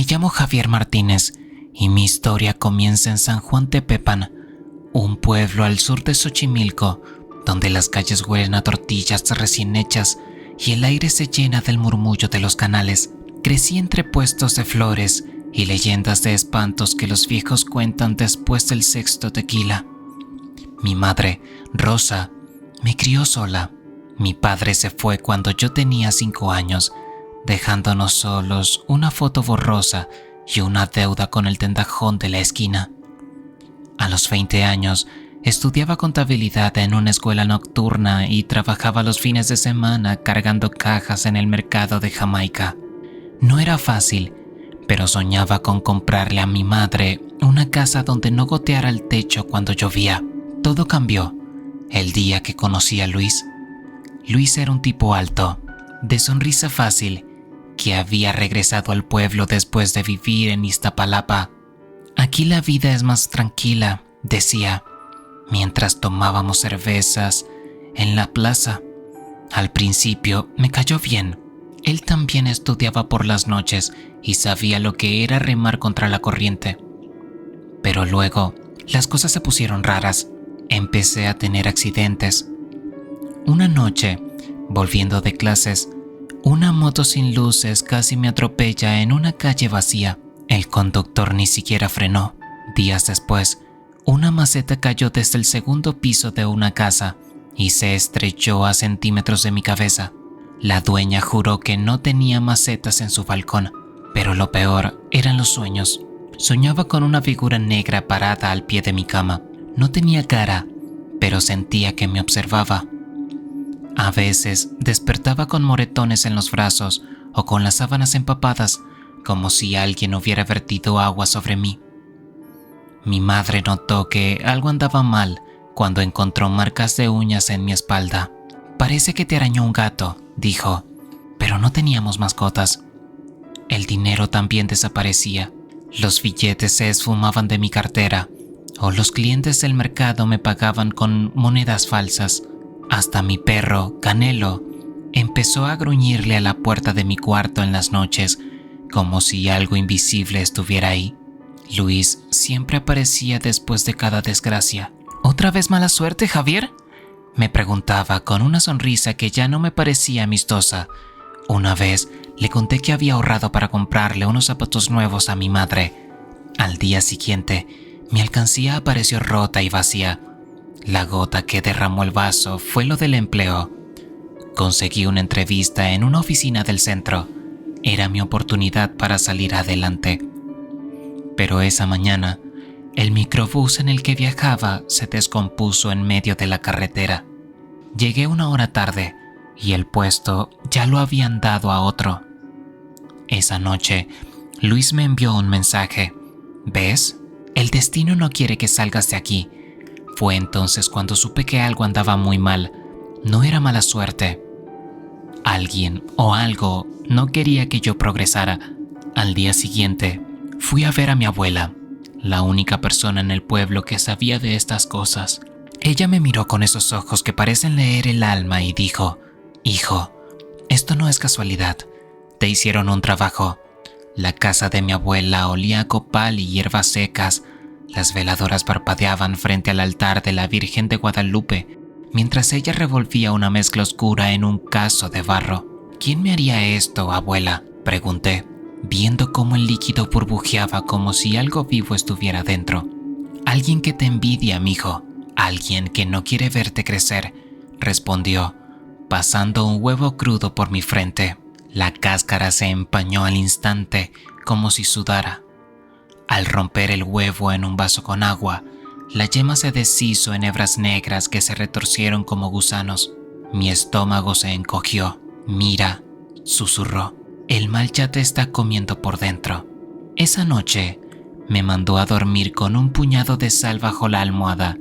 llamo Javier Martínez y mi historia comienza en San Juan Tepepan, un pueblo al sur de Xochimilco, donde las calles huelen a tortillas recién hechas y el aire se llena del murmullo de los canales. Crecí entre puestos de flores y leyendas de espantos que los viejos cuentan después del sexto tequila. Mi madre, Rosa, me crió sola. Mi padre se fue cuando yo tenía 5 años, dejándonos solos una foto borrosa y una deuda con el tendajón de la esquina. A los 20 años, estudiaba contabilidad en una escuela nocturna y trabajaba los fines de semana cargando cajas en el mercado de Jamaica. No era fácil, pero soñaba con comprarle a mi madre una casa donde no goteara el techo cuando llovía. Todo cambió el día que conocí a Luis. Luis era un tipo alto, de sonrisa fácil, que había regresado al pueblo después de vivir en Iztapalapa. Aquí la vida es más tranquila, decía, mientras tomábamos cervezas en la plaza. Al principio me cayó bien. Él también estudiaba por las noches y sabía lo que era remar contra la corriente. Pero luego las cosas se pusieron raras. Empecé a tener accidentes. Una noche, volviendo de clases, una moto sin luces casi me atropella en una calle vacía. El conductor ni siquiera frenó. Días después, una maceta cayó desde el segundo piso de una casa y se estrelló a centímetros de mi cabeza. La dueña juró que no tenía macetas en su balcón, pero lo peor eran los sueños. Soñaba con una figura negra parada al pie de mi cama. No tenía cara, pero sentía que me observaba. A veces despertaba con moretones en los brazos o con las sábanas empapadas, como si alguien hubiera vertido agua sobre mí. Mi madre notó que algo andaba mal cuando encontró marcas de uñas en mi espalda. «Parece que te arañó un gato», dijo, pero no teníamos mascotas. El dinero también desaparecía. Los billetes se esfumaban de mi cartera, o los clientes del mercado me pagaban con monedas falsas. Hasta mi perro, Canelo, empezó a gruñirle a la puerta de mi cuarto en las noches, como si algo invisible estuviera ahí. Luis siempre aparecía después de cada desgracia. «¿Otra vez mala suerte, Javier?», me preguntaba con una sonrisa que ya no me parecía amistosa. Una vez le conté que había ahorrado para comprarle unos zapatos nuevos a mi madre. Al día siguiente, mi alcancía apareció rota y vacía. La gota que derramó el vaso fue lo del empleo. Conseguí una entrevista en una oficina del centro. Era mi oportunidad para salir adelante. Pero esa mañana, el microbús en el que viajaba se descompuso en medio de la carretera. Llegué 1 hora tarde y el puesto ya lo habían dado a otro. Esa noche, Luis me envió un mensaje. «¿Ves? El destino no quiere que salgas de aquí». Fue entonces cuando supe que algo andaba muy mal. No era mala suerte. Alguien o algo no quería que yo progresara. Al día siguiente, fui a ver a mi abuela, la única persona en el pueblo que sabía de estas cosas. Ella me miró con esos ojos que parecen leer el alma y dijo: «Hijo, esto no es casualidad. Te hicieron un trabajo». La casa de mi abuela olía a copal y hierbas secas. Las veladoras parpadeaban frente al altar de la Virgen de Guadalupe, mientras ella revolvía una mezcla oscura en un cazo de barro. «¿Quién me haría esto, abuela?», pregunté, viendo cómo el líquido burbujeaba como si algo vivo estuviera dentro. «Alguien que te envidia, mijo. Alguien que no quiere verte crecer», respondió, pasando un huevo crudo por mi frente. La cáscara se empañó al instante, como si sudara. Al romper el huevo en un vaso con agua, la yema se deshizo en hebras negras que se retorcieron como gusanos. Mi estómago se encogió. «Mira», susurró, «el mal ya te está comiendo por dentro». Esa noche me mandó a dormir con un puñado de sal bajo la almohada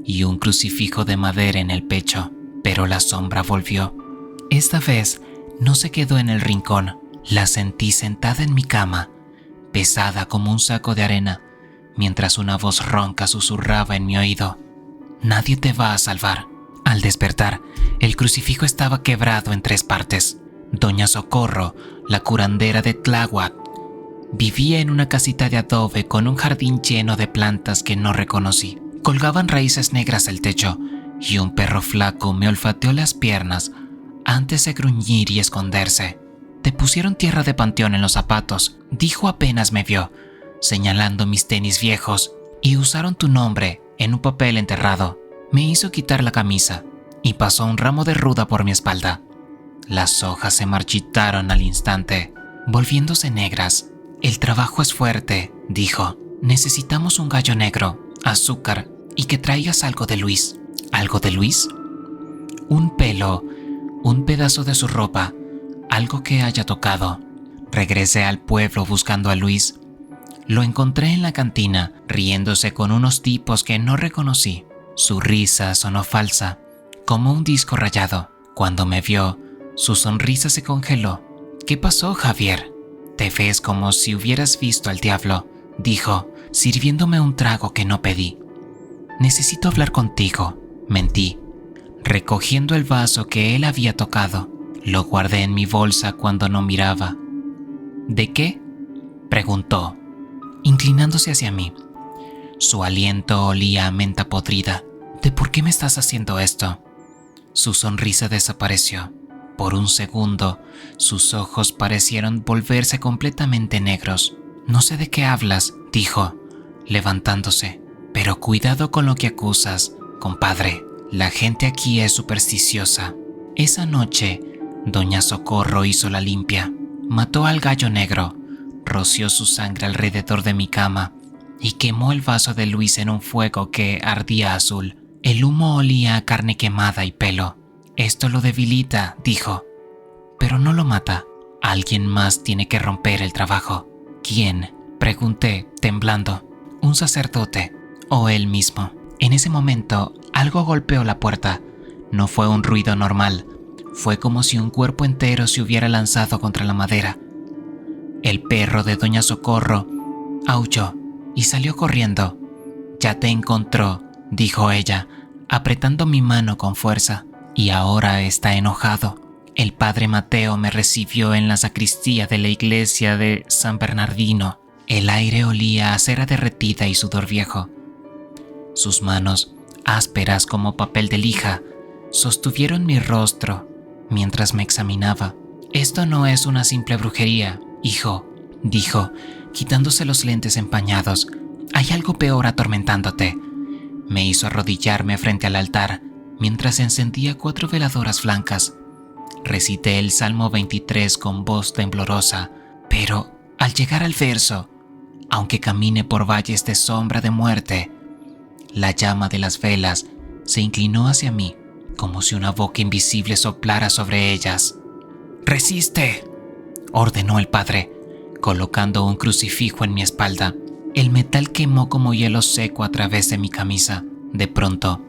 y un crucifijo de madera en el pecho, pero la sombra volvió. Esta vez no se quedó en el rincón. La sentí sentada en mi cama, pesada como un saco de arena, mientras una voz ronca susurraba en mi oído: «Nadie te va a salvar». Al despertar, el crucifijo estaba quebrado en 3 partes. Doña Socorro, la curandera de Tláhuac, Vivía en una casita de adobe con un jardín lleno de plantas que no reconocí. Colgaban raíces negras del techo y un perro flaco me olfateó las piernas antes de gruñir y esconderse. «Te pusieron tierra de panteón en los zapatos», dijo apenas me vio, señalando mis tenis viejos, «y usaron tu nombre en un papel enterrado». Me hizo quitar la camisa y pasó un ramo de ruda por mi espalda. Las hojas se marchitaron al instante, volviéndose negras. «El trabajo es fuerte», dijo. «Necesitamos un gallo negro, azúcar y que traigas algo de Luis». «¿Algo de Luis?» «Un pelo, un pedazo de su ropa, algo que haya tocado». Regresé al pueblo buscando a Luis. Lo encontré en la cantina, riéndose con unos tipos que no reconocí. Su risa sonó falsa, como un disco rayado. Cuando me vio, su sonrisa se congeló. «¿Qué pasó, Javier? Te ves como si hubieras visto al diablo», dijo, sirviéndome un trago que no pedí. «Necesito hablar contigo», mentí. Recogiendo el vaso que él había tocado, lo guardé en mi bolsa cuando no miraba. «¿De qué?», preguntó, inclinándose hacia mí. Su aliento olía a menta podrida. «¿De por qué me estás haciendo esto?». Su sonrisa desapareció. Por un segundo, sus ojos parecieron volverse completamente negros. «No sé de qué hablas», dijo, levantándose. «Pero cuidado con lo que acusas, compadre. La gente aquí es supersticiosa». Esa noche, doña Socorro hizo la limpia. Mató al gallo negro, roció su sangre alrededor de mi cama y quemó el vaso de Luis en un fuego que ardía azul. El humo olía a carne quemada y pelo. «Esto lo debilita», dijo, «pero no lo mata. Alguien más tiene que romper el trabajo». «¿Quién?», pregunté, temblando. «¿Un sacerdote o él mismo?». En ese momento, algo golpeó la puerta. No fue un ruido normal. Fue como si un cuerpo entero se hubiera lanzado contra la madera. El perro de doña Socorro aulló y salió corriendo. «Ya te encontró», dijo ella, apretando mi mano con fuerza. «Y ahora está enojado. El padre Mateo me recibió en la sacristía de la iglesia de San Bernardino». El aire olía a cera derretida y sudor viejo. Sus manos, ásperas como papel de lija, sostuvieron mi rostro mientras me examinaba. «Esto no es una simple brujería, hijo», dijo, quitándose los lentes empañados. «Hay algo peor atormentándote». Me hizo arrodillarme frente al altar mientras encendía 4 veladoras blancas. Recité el Salmo 23 con voz temblorosa, pero al llegar al verso, «aunque camine por valles de sombra de muerte», la llama de las velas se inclinó hacia mí, como si una boca invisible soplara sobre ellas. «¡Resiste!», ordenó el padre, colocando un crucifijo en mi espalda. El metal quemó como hielo seco a través de mi camisa. De pronto,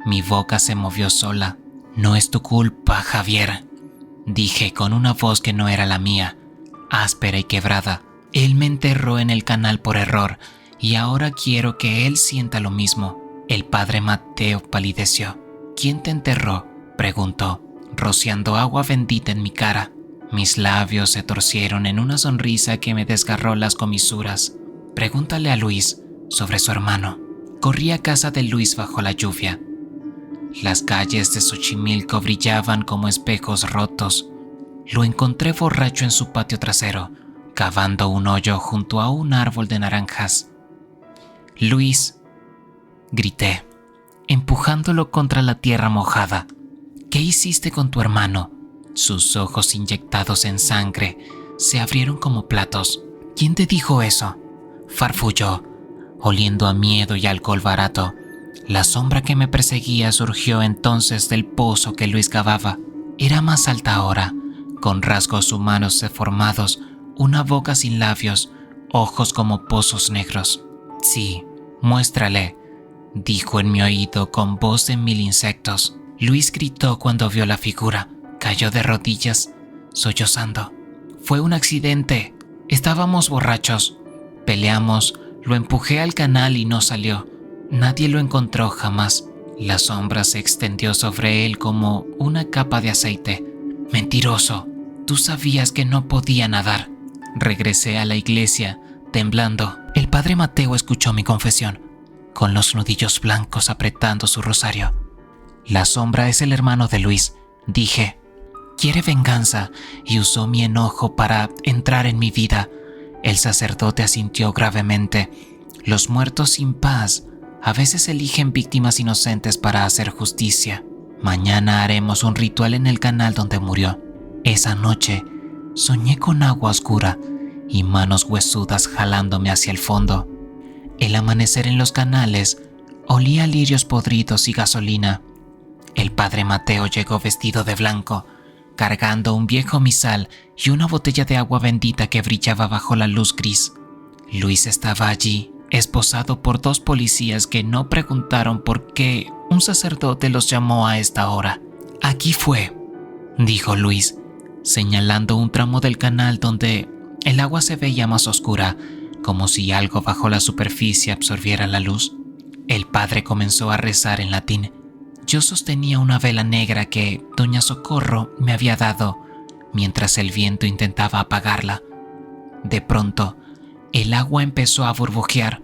mi boca se movió sola. «No es tu culpa, Javier», dije con una voz que no era la mía, áspera y quebrada. «Él me enterró en el canal por error y ahora quiero que él sienta lo mismo». El padre Mateo palideció. «¿Quién te enterró?», preguntó, rociando agua bendita en mi cara. Mis labios se torcieron en una sonrisa que me desgarró las comisuras. «Pregúntale a Luis sobre su hermano». Corrí a casa de Luis bajo la lluvia. Las calles de Xochimilco brillaban como espejos rotos. Lo encontré borracho en su patio trasero, cavando un hoyo junto a un árbol de naranjas. «Luis», grité, empujándolo contra la tierra mojada. «¿Qué hiciste con tu hermano?». Sus ojos inyectados en sangre se abrieron como platos. «¿Quién te dijo eso?», farfulló, oliendo a miedo y alcohol barato. La sombra que me perseguía surgió entonces del pozo que Luis cavaba. Era más alta ahora, con rasgos humanos deformados, una boca sin labios, ojos como pozos negros. «Sí, muéstrale», dijo en mi oído con voz de 1000 insectos. Luis gritó cuando vio la figura. Cayó de rodillas, sollozando. «Fue un accidente. Estábamos borrachos. Peleamos, lo empujé al canal y no salió. Nadie lo encontró jamás». La sombra se extendió sobre él como una capa de aceite. «Mentiroso. Tú sabías que no podía nadar». Regresé a la iglesia, temblando. El padre Mateo escuchó mi confesión, con los nudillos blancos apretando su rosario. La sombra es el hermano de Luis, dije. Quiere venganza y usó mi enojo para entrar en mi vida. El sacerdote asintió gravemente. Los muertos sin paz a veces eligen víctimas inocentes para hacer justicia. Mañana haremos un ritual en el canal donde murió. Esa noche soñé con agua oscura y manos huesudas jalándome hacia el fondo. El amanecer en los canales olía a lirios podridos y gasolina. El padre Mateo llegó vestido de blanco, cargando un viejo misal y una botella de agua bendita que brillaba bajo la luz gris. Luis estaba allí, esposado por 2 policías que no preguntaron por qué un sacerdote los llamó a esta hora. Aquí fue, dijo Luis, señalando un tramo del canal donde el agua se veía más oscura, como si algo bajo la superficie absorbiera la luz. El padre comenzó a rezar en latín. Yo sostenía una vela negra que doña Socorro me había dado, mientras el viento intentaba apagarla. De pronto, el agua empezó a burbujear.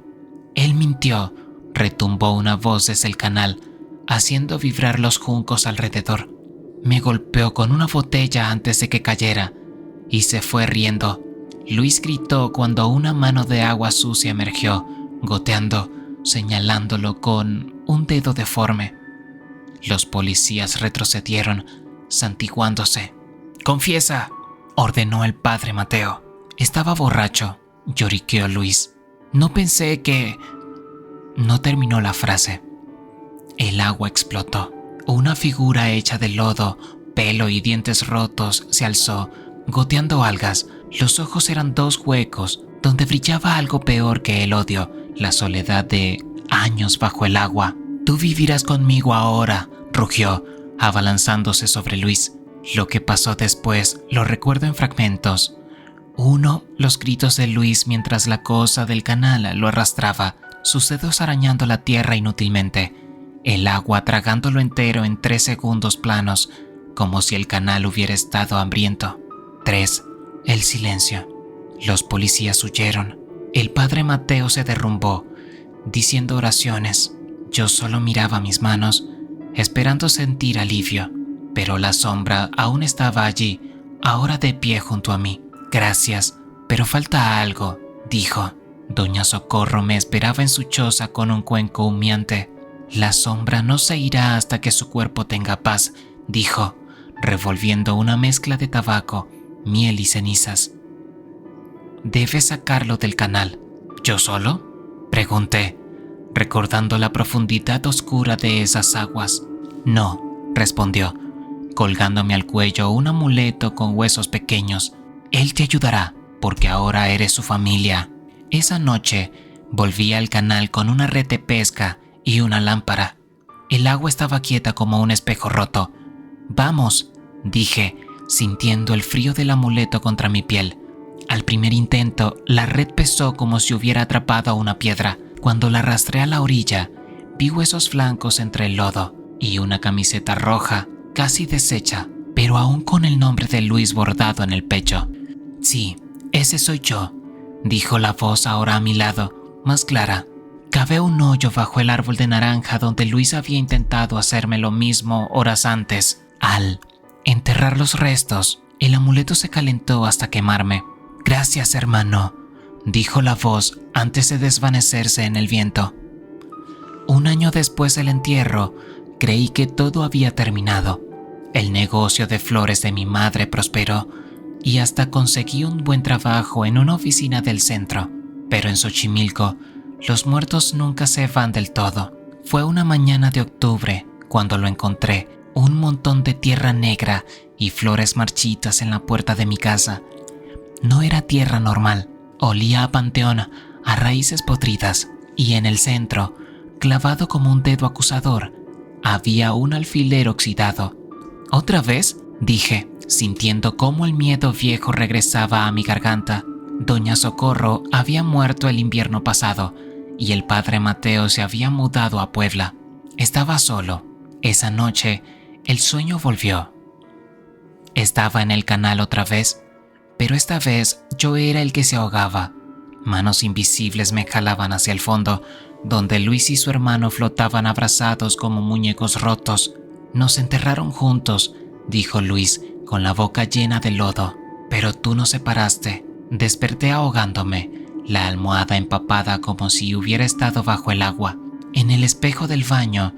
Él mintió, retumbó una voz desde el canal, haciendo vibrar los juncos alrededor. Me golpeó con una botella antes de que cayera, y se fue riendo. Luis gritó cuando una mano de agua sucia emergió, goteando, señalándolo con un dedo deforme. Los policías retrocedieron, santiguándose. «¡Confiesa!», ordenó el padre Mateo. «Estaba borracho», lloriqueó Luis. «No pensé que...». No terminó la frase. El agua explotó. Una figura hecha de lodo, pelo y dientes rotos se alzó, goteando algas. Los ojos eran 2 huecos, donde brillaba algo peor que el odio, la soledad de años bajo el agua. «Tú vivirás conmigo ahora», rugió, abalanzándose sobre Luis. Lo que pasó después lo recuerdo en fragmentos. 1, los gritos de Luis mientras la cosa del canal lo arrastraba, sus dedos arañando la tierra inútilmente. El agua tragándolo entero en 3 segundos planos, como si el canal hubiera estado hambriento. 3, el silencio. Los policías huyeron. El padre Mateo se derrumbó, diciendo oraciones. Yo solo miraba mis manos, esperando sentir alivio, pero la sombra aún estaba allí, ahora de pie junto a mí. «Gracias, pero falta algo», dijo. Doña Socorro me esperaba en su choza con un cuenco humeante. «La sombra no se irá hasta que su cuerpo tenga paz», dijo, revolviendo una mezcla de tabaco, miel y cenizas. «Debes sacarlo del canal». «¿Yo solo?», pregunté, recordando la profundidad oscura de esas aguas. «No», respondió, colgándome al cuello un amuleto con huesos pequeños. «Él te ayudará, porque ahora eres su familia». Esa noche volví al canal con una red de pesca y una lámpara. El agua estaba quieta como un espejo roto. «Vamos», dije, sintiendo el frío del amuleto contra mi piel. Al primer intento, la red pesó como si hubiera atrapado a una piedra. Cuando la arrastré a la orilla, vi huesos blancos entre el lodo y una camiseta roja, casi deshecha, pero aún con el nombre de Luis bordado en el pecho. «Sí, ese soy yo», dijo la voz ahora a mi lado, más clara. Cavé un hoyo bajo el árbol de naranja donde Luis había intentado hacerme lo mismo horas antes. Al enterrar los restos, el amuleto se calentó hasta quemarme. «Gracias, hermano», dijo la voz antes de desvanecerse en el viento. 1 año después del entierro, creí que todo había terminado. El negocio de flores de mi madre prosperó y hasta conseguí un buen trabajo en una oficina del centro. Pero en Xochimilco, los muertos nunca se van del todo. Fue una mañana de octubre cuando lo encontré, un montón de tierra negra y flores marchitas en la puerta de mi casa. No era tierra normal, olía a panteón, a raíces podridas, y en el centro, clavado como un dedo acusador, había un alfiler oxidado. «¿Otra vez?», dije, sintiendo cómo el miedo viejo regresaba a mi garganta. Doña Socorro había muerto el invierno pasado y el padre Mateo se había mudado a Puebla. Estaba solo. Esa noche, el sueño volvió. Estaba en el canal otra vez, pero esta vez yo era el que se ahogaba. Manos invisibles me jalaban hacia el fondo, donde Luis y su hermano flotaban abrazados como muñecos rotos. Nos enterraron juntos, dijo Luis, con la boca llena de lodo. Pero tú nos separaste. Desperté ahogándome, la almohada empapada como si hubiera estado bajo el agua. En el espejo del baño,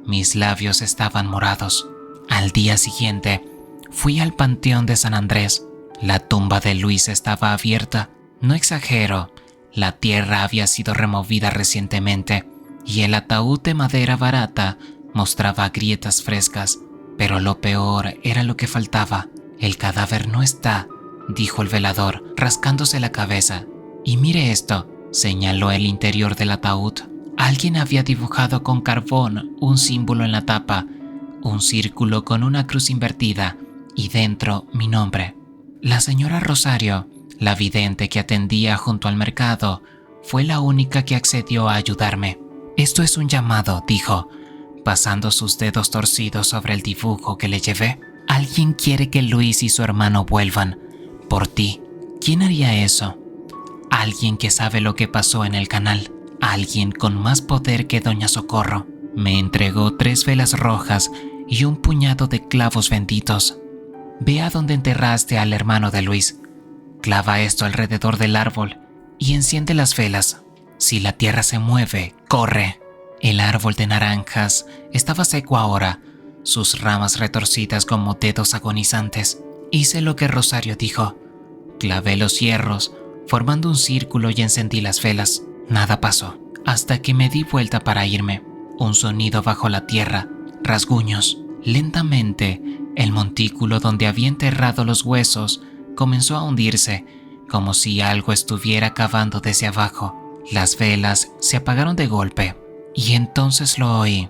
mis labios estaban morados. Al día siguiente, fui al Panteón de San Andrés. La tumba de Luis estaba abierta. No exagero, la tierra había sido removida recientemente y el ataúd de madera barata mostraba grietas frescas. Pero lo peor era lo que faltaba. El cadáver no está, dijo el velador, rascándose la cabeza. Y mire esto, señaló el interior del ataúd. Alguien había dibujado con carbón un símbolo en la tapa, un círculo con una cruz invertida y dentro mi nombre. La señora Rosario, la vidente que atendía junto al mercado, fue la única que accedió a ayudarme. Esto es un llamado, dijo, pasando sus dedos torcidos sobre el dibujo que le llevé. Alguien quiere que Luis y su hermano vuelvan. Por ti. ¿Quién haría eso? Alguien que sabe lo que pasó en el canal. Alguien con más poder que Doña Socorro. Me entregó 3 velas rojas y un puñado de clavos benditos. Ve a donde enterraste al hermano de Luis. Clava esto alrededor del árbol y enciende las velas. Si la tierra se mueve, corre. El árbol de naranjas estaba seco ahora, sus ramas retorcidas como dedos agonizantes. Hice lo que Rosario dijo. Clavé los hierros, formando un círculo y encendí las velas. Nada pasó, hasta que me di vuelta para irme. Un sonido bajo la tierra, rasguños. Lentamente, el montículo donde había enterrado los huesos comenzó a hundirse, como si algo estuviera cavando desde abajo. Las velas se apagaron de golpe, y entonces lo oí.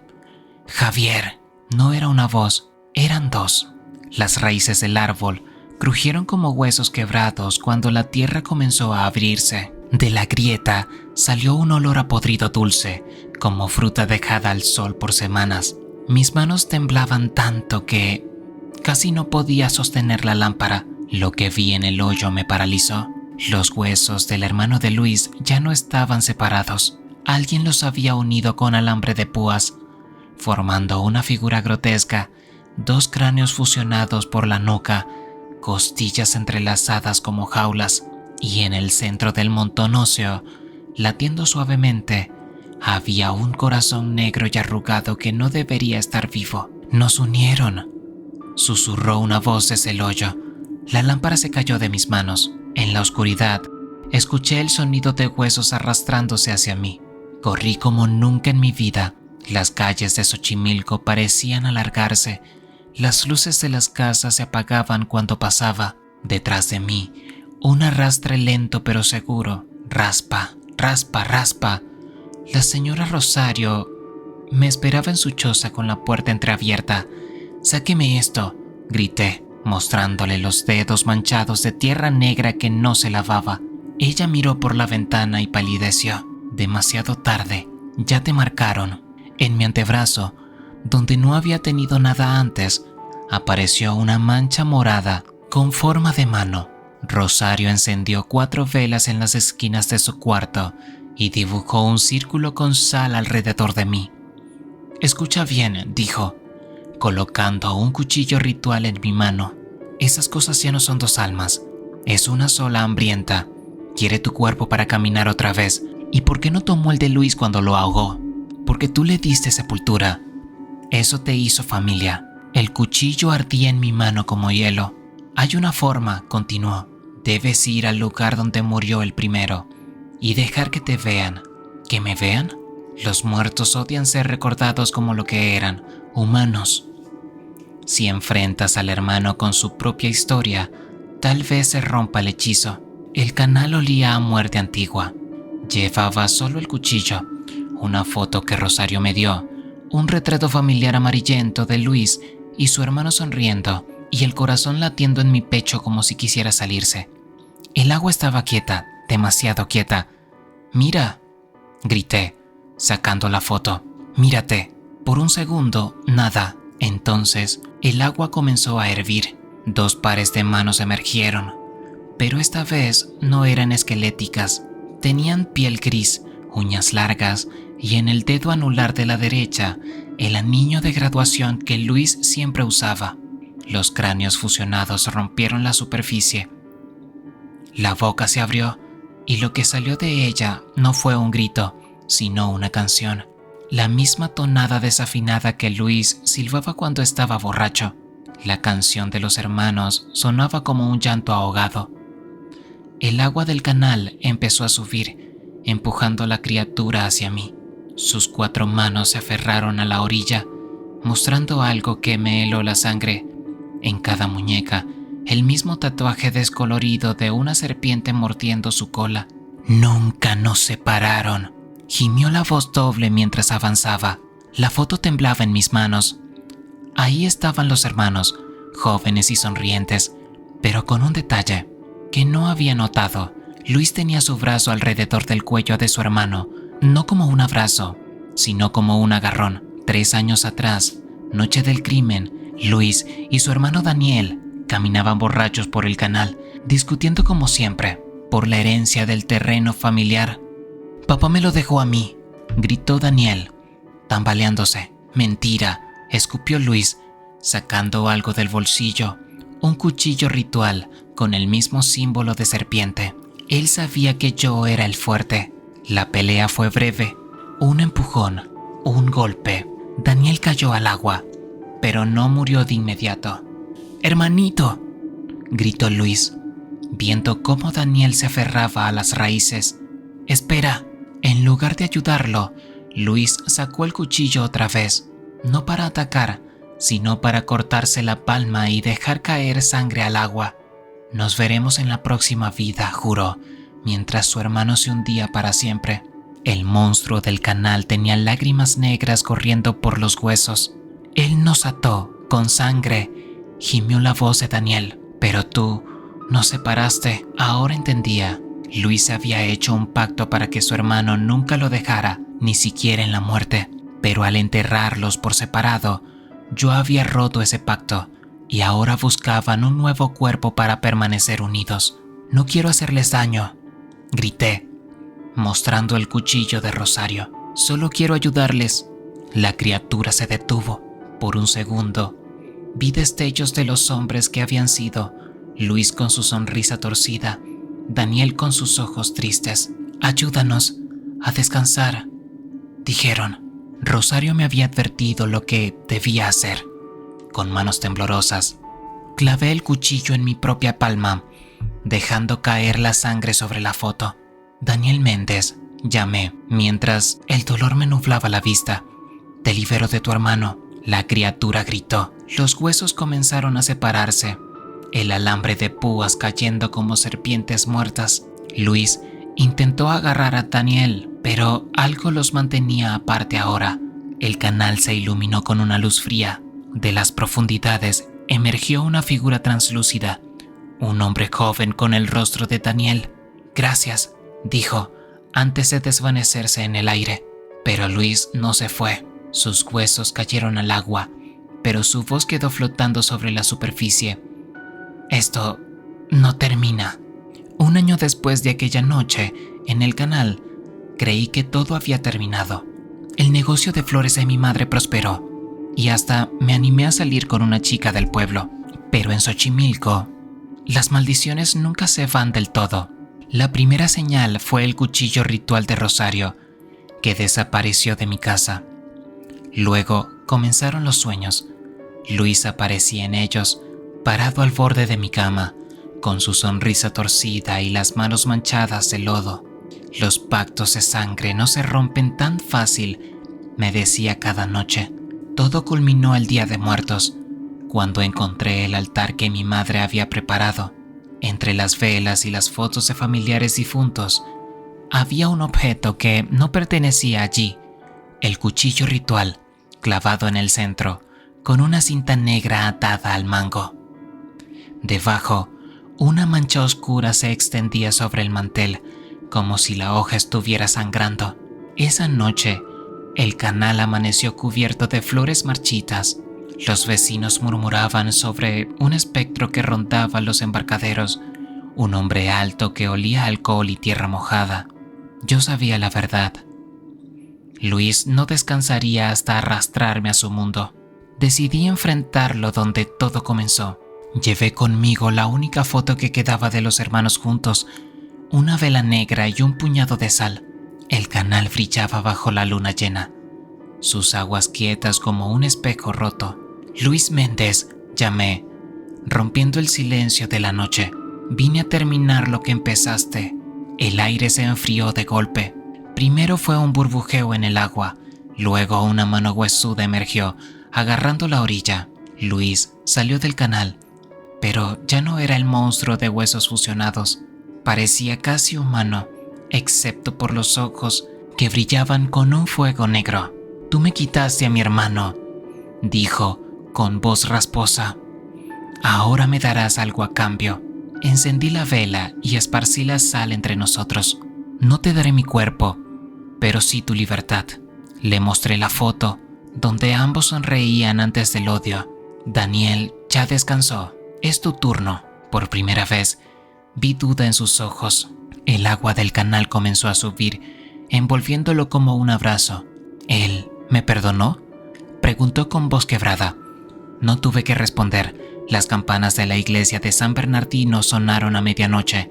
Javier. No era una voz, eran 2. Las raíces del árbol crujieron como huesos quebrados cuando la tierra comenzó a abrirse. De la grieta salió un olor a podrido dulce, como fruta dejada al sol por semanas. Mis manos temblaban tanto que casi no podía sostener la lámpara. Lo que vi en el hoyo me paralizó. Los huesos del hermano de Luis ya no estaban separados. Alguien los había unido con alambre de púas, formando una figura grotesca, 2 cráneos fusionados por la nuca, costillas entrelazadas como jaulas, y en el centro del montón óseo, latiendo suavemente, había un corazón negro y arrugado que no debería estar vivo. Nos unieron, susurró una voz desde el hoyo. La lámpara se cayó de mis manos. En la oscuridad, escuché el sonido de huesos arrastrándose hacia mí. Corrí como nunca en mi vida. Las calles de Xochimilco parecían alargarse. Las luces de las casas se apagaban cuando pasaba. Detrás de mí, un arrastre lento pero seguro. Raspa, raspa, raspa. La señora Rosario me esperaba en su choza con la puerta entreabierta. «Sáqueme esto», grité, mostrándole los dedos manchados de tierra negra que no se lavaba. Ella miró por la ventana y palideció. «Demasiado tarde. Ya te marcaron». En mi antebrazo, donde no había tenido nada antes, apareció una mancha morada con forma de mano. Rosario encendió 4 velas en las esquinas de su cuarto y dibujó un círculo con sal alrededor de mí. «Escucha bien», dijo, colocando un cuchillo ritual en mi mano. «Esas cosas ya no son 2 almas, es una sola hambrienta. Quiere tu cuerpo para caminar otra vez. ¿Y por qué no tomó el de Luis cuando lo ahogó? Porque tú le diste sepultura. Eso te hizo familia». El cuchillo ardía en mi mano como hielo. «Hay una forma», continuó. «Debes ir al lugar donde murió el primero y dejar que te vean». ¿Que me vean? Los muertos odian ser recordados como lo que eran, humanos. Si enfrentas al hermano con su propia historia, tal vez se rompa el hechizo. El canal olía a muerte antigua. Llevaba solo el cuchillo, una foto que Rosario me dio, un retrato familiar amarillento de Luis y su hermano sonriendo, y el corazón latiendo en mi pecho como si quisiera salirse. El agua estaba quieta, demasiado quieta. «Mira», grité, sacando la foto. «Mírate». Por un segundo, nada. Entonces, el agua comenzó a hervir. 2 pares de manos emergieron. pero esta vez no eran esqueléticas. Tenían piel gris, uñas largas y en el dedo anular de la derecha el anillo de graduación que Luis siempre usaba. Los cráneos fusionados rompieron la superficie. La boca se abrió y lo que salió de ella no fue un grito, sino una canción. La misma tonada desafinada que Luis silbaba cuando estaba borracho. La canción de los hermanos sonaba como un llanto ahogado. El agua del canal empezó a subir, empujando a la criatura hacia mí. Sus 4 manos se aferraron a la orilla, mostrando algo que me heló la sangre. En cada muñeca, el mismo tatuaje descolorido de una serpiente mordiendo su cola. Nunca nos separaron, gimió la voz doble mientras avanzaba. La foto temblaba en mis manos. Ahí estaban los hermanos, jóvenes y sonrientes, pero con un detalle que no había notado. Luis tenía su brazo alrededor del cuello de su hermano, no como un abrazo, sino como un agarrón. 3 años atrás, noche del crimen, Luis y su hermano Daniel caminaban borrachos por el canal, discutiendo como siempre, por la herencia del terreno familiar. «Papá me lo dejó a mí», gritó Daniel, tambaleándose. «Mentira», escupió Luis, sacando algo del bolsillo, un cuchillo ritual con el mismo símbolo de serpiente. Él sabía que yo era el fuerte. La pelea fue breve. Un empujón, un golpe. Daniel cayó al agua, pero no murió de inmediato. «¡Hermanito!», gritó Luis, viendo cómo Daniel se aferraba a las raíces. «¡Espera!». En lugar de ayudarlo, Luis sacó el cuchillo otra vez, no para atacar, sino para cortarse la palma y dejar caer sangre al agua. «Nos veremos en la próxima vida», juró, mientras su hermano se hundía para siempre. El monstruo del canal tenía lágrimas negras corriendo por los huesos. «Él nos ató con sangre», gimió la voz de Daniel. «Pero tú nos separaste». Ahora entendía. Luis había hecho un pacto para que su hermano nunca lo dejara, ni siquiera en la muerte. Pero al enterrarlos por separado, yo había roto ese pacto y ahora buscaban un nuevo cuerpo para permanecer unidos. «No quiero hacerles daño», grité, mostrando el cuchillo de Rosario. «Solo quiero ayudarles». La criatura se detuvo. Por un segundo, vi destellos de los hombres que habían sido. Luis con su sonrisa torcida, Daniel con sus ojos tristes. «Ayúdanos a descansar», dijeron. Rosario me había advertido lo que debía hacer. Con manos temblorosas, clavé el cuchillo en mi propia palma, dejando caer la sangre sobre la foto. «Daniel Méndez», llamé, mientras el dolor me nublaba la vista. «Te libero de tu hermano». La criatura gritó. Los huesos comenzaron a separarse, el alambre de púas cayendo como serpientes muertas. Luis intentó agarrar a Daniel, pero algo los mantenía aparte ahora. El canal se iluminó con una luz fría. De las profundidades emergió una figura translúcida, un hombre joven con el rostro de Daniel. «Gracias», dijo, antes de desvanecerse en el aire. Pero Luis no se fue. Sus huesos cayeron al agua, pero su voz quedó flotando sobre la superficie. «Esto no termina». 1 año después de aquella noche, en el canal, creí que todo había terminado. El negocio de flores de mi madre prosperó, y hasta me animé a salir con una chica del pueblo. Pero en Xochimilco, las maldiciones nunca se van del todo. La primera señal fue el cuchillo ritual de Rosario, que desapareció de mi casa. Luego comenzaron los sueños. Luis aparecía en ellos, parado al borde de mi cama, con su sonrisa torcida y las manos manchadas de lodo. «Los pactos de sangre no se rompen tan fácil», me decía cada noche. Todo culminó el Día de Muertos, cuando encontré el altar que mi madre había preparado. Entre las velas y las fotos de familiares difuntos, había un objeto que no pertenecía allí: el cuchillo ritual, clavado en el centro, con una cinta negra atada al mango. Debajo, una mancha oscura se extendía sobre el mantel, como si la hoja estuviera sangrando. Esa noche, el canal amaneció cubierto de flores marchitas. Los vecinos murmuraban sobre un espectro que rondaba los embarcaderos, un hombre alto que olía a alcohol y tierra mojada. Yo sabía la verdad. Luis no descansaría hasta arrastrarme a su mundo. Decidí enfrentarlo donde todo comenzó. Llevé conmigo la única foto que quedaba de los hermanos juntos, una vela negra y un puñado de sal. El canal brillaba bajo la luna llena, sus aguas quietas como un espejo roto. Luis Méndez, llamé, rompiendo el silencio de la noche. Vine a terminar lo que empezaste. El aire se enfrió de golpe. Primero fue un burbujeo en el agua, luego una mano huesuda emergió, agarrando la orilla. Luis salió del canal, pero ya no era el monstruo de huesos fusionados. Parecía casi humano, excepto por los ojos que brillaban con un fuego negro. «Tú me quitaste a mi hermano», dijo con voz rasposa. «Ahora me darás algo a cambio». Encendí la vela y esparcí la sal entre nosotros. «No te daré mi cuerpo, pero sí tu libertad». Le mostré la foto, donde ambos sonreían antes del odio. «Daniel ya descansó. Es tu turno». Por primera vez, vi duda en sus ojos. El agua del canal comenzó a subir, envolviéndolo como un abrazo. «¿Él me perdonó?», preguntó con voz quebrada. No tuve que responder. Las campanas de la iglesia de San Bernardino sonaron a medianoche,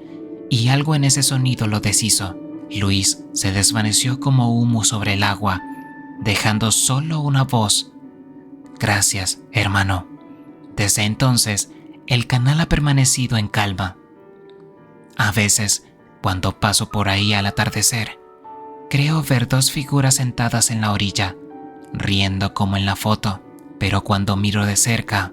y algo en ese sonido lo deshizo. Luis se desvaneció como humo sobre el agua, dejando solo una voz. «Gracias, hermano». Desde entonces, el canal ha permanecido en calma. A veces, cuando paso por ahí al atardecer, creo ver dos figuras sentadas en la orilla, riendo como en la foto, pero cuando miro de cerca,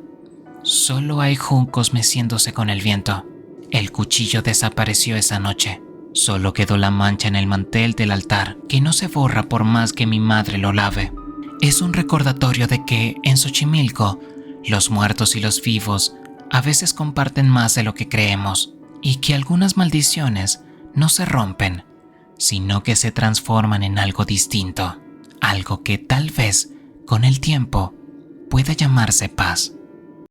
solo hay juncos meciéndose con el viento. El cuchillo desapareció esa noche. Solo quedó la mancha en el mantel del altar, que no se borra por más que mi madre lo lave. Es un recordatorio de que, en Xochimilco, los muertos y los vivos a veces comparten más de lo que creemos, y que algunas maldiciones no se rompen, sino que se transforman en algo distinto, algo que tal vez, con el tiempo, pueda llamarse paz.